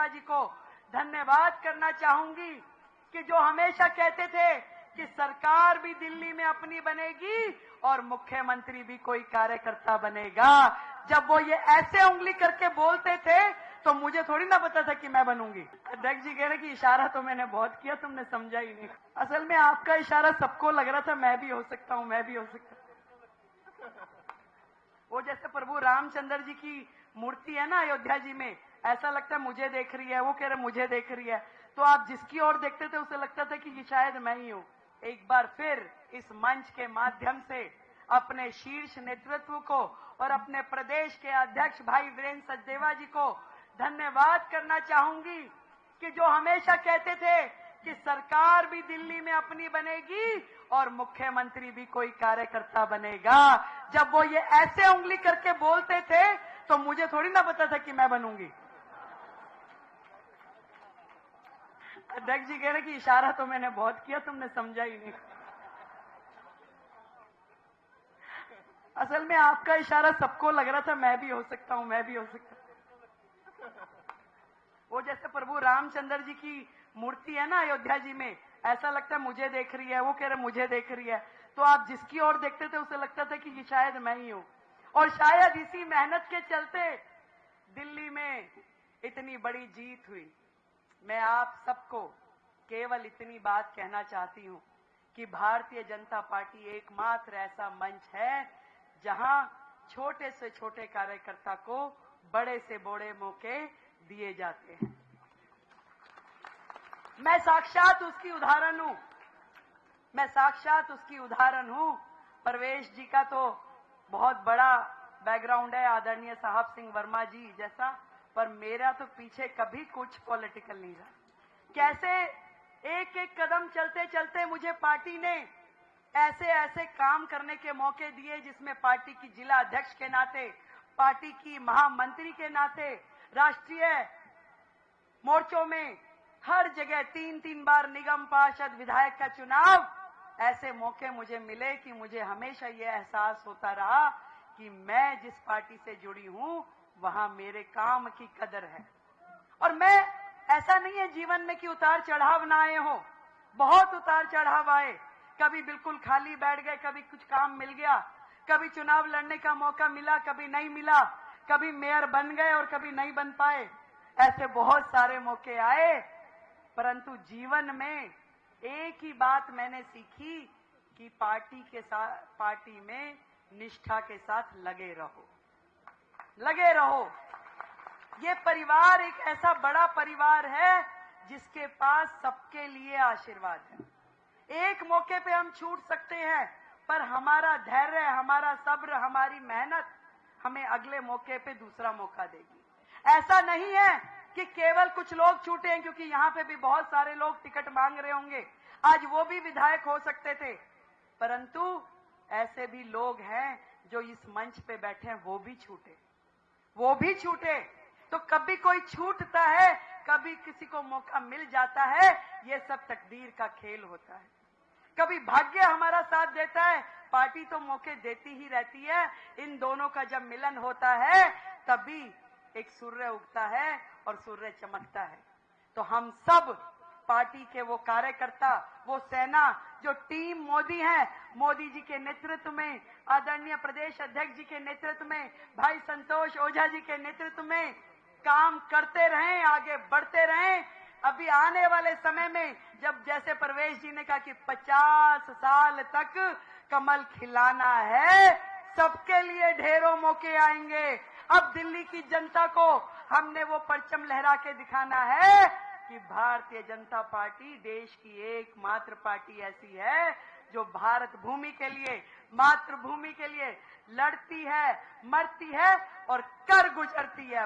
सचदेवा जी को धन्यवाद करना चाहूंगी कि जो हमेशा कहते थे कि सरकार भी दिल्ली में अपनी बनेगी और मुख्यमंत्री भी कोई कार्यकर्ता बनेगा। जब वो ये ऐसे उंगली करके बोलते थे तो मुझे थोड़ी ना पता था कि मैं बनूंगी। अध्यक्ष जी कह रहे कि इशारा तो मैंने बहुत किया, तुमने समझा ही नहीं। असल में आपका इशारा सबको लग रहा था मैं भी हो सकता हूं, मैं भी हो सकता हूं। वो जैसे प्रभु रामचंद्र जी की मूर्ति है ना अयोध्या जी में, ऐसा लगता है मुझे देख रही है, वो कह रहे मुझे देख रही है, तो आप जिसकी ओर देखते थे उसे लगता था कि शायद मैं ही हूं। एक बार फिर इस मंच के माध्यम से अपने शीर्ष नेतृत्व को और अपने प्रदेश के अध्यक्ष भाई वीरेंद्र सचदेवा जी को धन्यवाद करना चाहूंगी कि जो हमेशा कहते थे कि सरकार भी दिल्ली में अपनी बनेगी और मुख्यमंत्री भी कोई कार्यकर्ता बनेगा। जब वो ये ऐसे उंगली करके बोलते थे तो मुझे थोड़ी ना पता था कि मैं बनूंगी। अध्यक्ष जी कह रहे कि इशारा तो मैंने बहुत किया, तुमने समझा ही नहीं। असल में आपका इशारा सबको लग रहा था मैं भी हो सकता हूं, मैं भी हो सकता हूं। वो जैसे प्रभु रामचंद्र जी की मूर्ति है ना अयोध्या जी में, ऐसा लगता है मुझे देख रही है, वो कह रहे मुझे देख रही है, तो आप जिसकी ओर देखते थे उसे लगता था कि शायद मैं ही हूं। और शायद इसी मेहनत के चलते दिल्ली में इतनी बड़ी जीत हुई। मैं आप सबको केवल इतनी बात कहना चाहती हूं कि भारतीय जनता पार्टी एकमात्र ऐसा मंच है जहां छोटे से छोटे कार्यकर्ता को बड़े से बड़े मौके दिए जाते हैं। मैं साक्षात उसकी उदाहरण हूं, मैं साक्षात उसकी उदाहरण हूं। परवेश जी का तो बहुत बड़ा बैकग्राउंड है, आदरणीय साहब सिंह वर्मा जी जैसा, पर मेरा तो पीछे कभी कुछ पॉलिटिकल नहीं रहा। कैसे एक एक कदम चलते चलते मुझे पार्टी ने ऐसे ऐसे काम करने के मौके दिए जिसमें पार्टी की जिला अध्यक्ष के नाते, पार्टी की महामंत्री के नाते, राष्ट्रीय मोर्चों में हर जगह 3-3 बार निगम पार्षद विधायक का चुनाव, ऐसे मौके मुझे मिले कि मुझे हमेशा यह एहसास होता रहा कि मैं जिस पार्टी से जुड़ी हूं वहां मेरे काम की कदर है। और मैं ऐसा नहीं है जीवन में कि उतार चढ़ाव ना आए हो, बहुत उतार चढ़ाव आए। कभी बिल्कुल खाली बैठ गए, कभी कुछ काम मिल गया, कभी चुनाव लड़ने का मौका मिला, कभी नहीं मिला, कभी मेयर बन गए और कभी नहीं बन पाए। ऐसे बहुत सारे मौके आए, परंतु जीवन में एक ही बात मैंने सीखी कि पार्टी में निष्ठा के साथ लगे रहो, लगे रहो। ये परिवार एक ऐसा बड़ा परिवार है जिसके पास सबके लिए आशीर्वाद है। एक मौके पे हम छूट सकते हैं, पर हमारा धैर्य, हमारा सब्र, हमारी मेहनत हमें अगले मौके पे दूसरा मौका देगी। ऐसा नहीं है कि केवल कुछ लोग छूटे हैं, क्योंकि यहाँ पे भी बहुत सारे लोग टिकट मांग रहे होंगे, आज वो भी विधायक हो सकते थे, परंतु ऐसे भी लोग हैं जो इस मंच पे बैठे हैं, वो भी छूटे, वो भी छूटे। तो कभी कोई छूटता है, कभी किसी को मौका मिल जाता है, ये सब तकदीर का खेल होता है। कभी भाग्य हमारा साथ देता है, पार्टी तो मौके देती ही रहती है। इन दोनों का जब मिलन होता है तभी एक सूर्य उगता है और सूर्य चमकता है। तो हम सब पार्टी के वो कार्यकर्ता, वो सेना जो टीम मोदी है, मोदी जी के नेतृत्व में, आदरणीय प्रदेश अध्यक्ष जी के नेतृत्व में, भाई संतोष ओझा जी के नेतृत्व में काम करते रहें, आगे बढ़ते रहें। अभी आने वाले समय में जब जैसे परवेश जी ने कहा कि 50 साल तक कमल खिलाना है, सबके लिए ढेरों मौके आएंगे। अब दिल्ली की जनता को हमने वो परचम लहरा के दिखाना है कि भारतीय जनता पार्टी देश की एकमात्र पार्टी ऐसी है जो भारत भूमि के लिए, मातृभूमि के लिए लड़ती है, मरती है और कर गुजरती है।